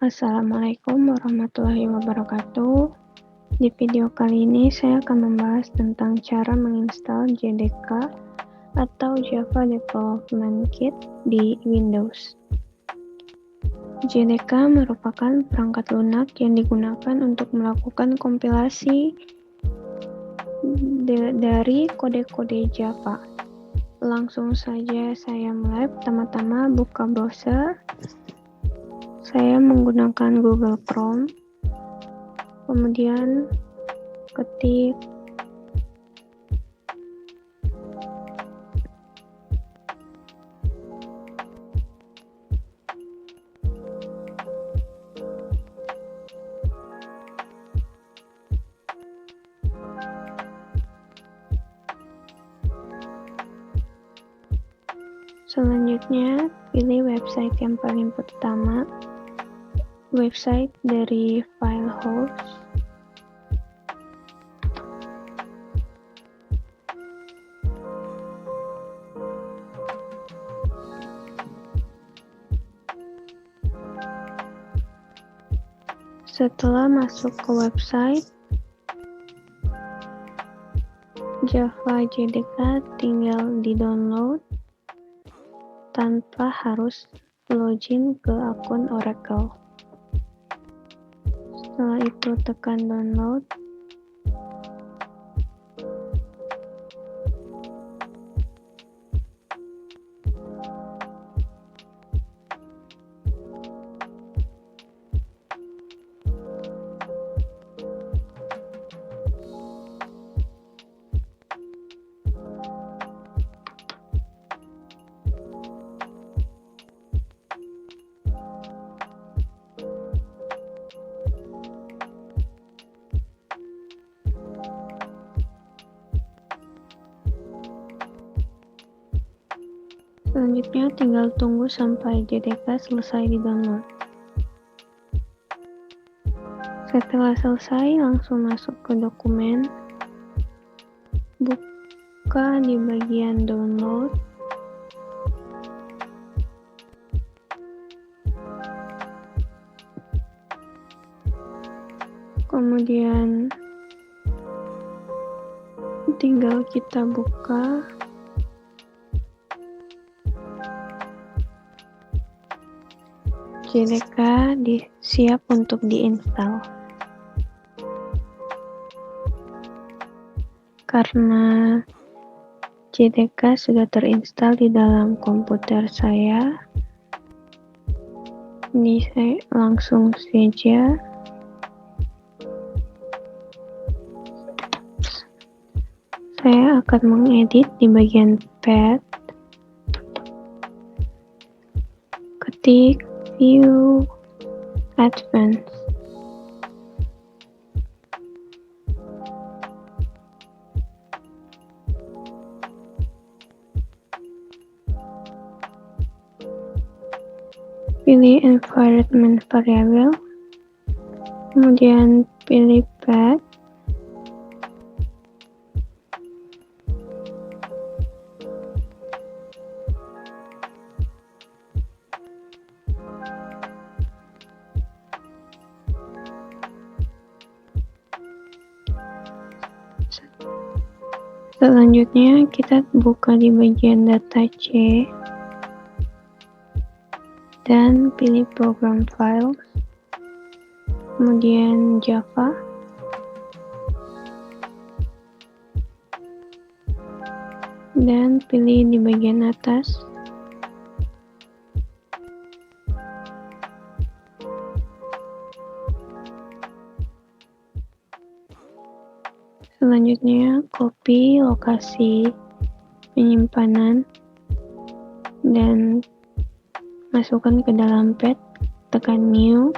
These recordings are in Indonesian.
Assalamualaikum warahmatullahi wabarakatuh. Di video kali ini saya akan membahas tentang cara menginstal JDK atau Java Development Kit di Windows. JDK merupakan perangkat lunak yang digunakan untuk melakukan kompilasi dari kode-kode Java. Langsung saja saya mulai. Pertama-tama buka browser. Saya menggunakan Google Chrome. Kemudian ketik selanjutnya pilih website yang paling pertama, website dari FileHouse. Setelah masuk ke website Java JDK, tinggal di-download tanpa harus login ke akun Oracle. Setelah itu tekan download. Selanjutnya tinggal tunggu sampai JDK selesai di-download. Setelah selesai, langsung masuk ke dokumen. Buka di bagian download. Kemudian tinggal kita buka. JDK siap untuk diinstal. Karena JDK sudah terinstall di dalam komputer saya, ini saya langsung saja saya akan mengedit di bagian Path. Ketik View Advanced. Pilih Environment Variable. Kemudian pilih Path. Selanjutnya kita buka di bagian data C dan pilih program file, kemudian Java, dan pilih di bagian atas selanjutnya copy lokasi penyimpanan dan masukkan ke dalam Path, tekan New,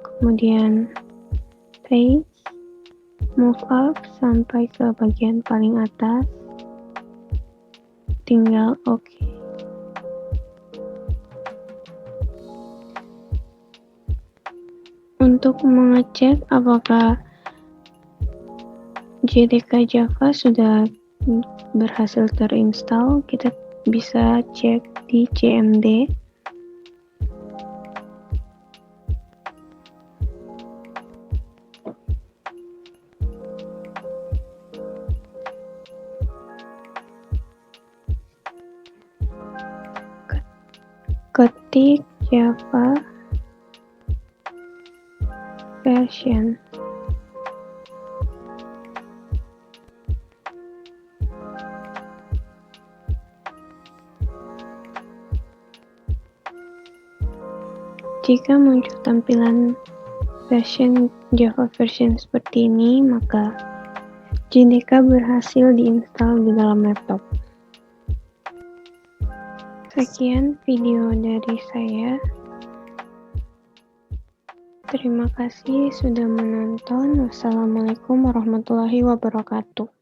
kemudian Paste, move up sampai ke bagian paling atas, tinggal OK. Untuk mengecek apakah JDK Java sudah berhasil terinstall, kita bisa cek di CMD. ketik Java version. Jika muncul tampilan version Java version seperti ini, maka JDK berhasil diinstal di dalam laptop. Sekian video dari saya. Terima kasih sudah menonton. Wassalamualaikum warahmatullahi wabarakatuh.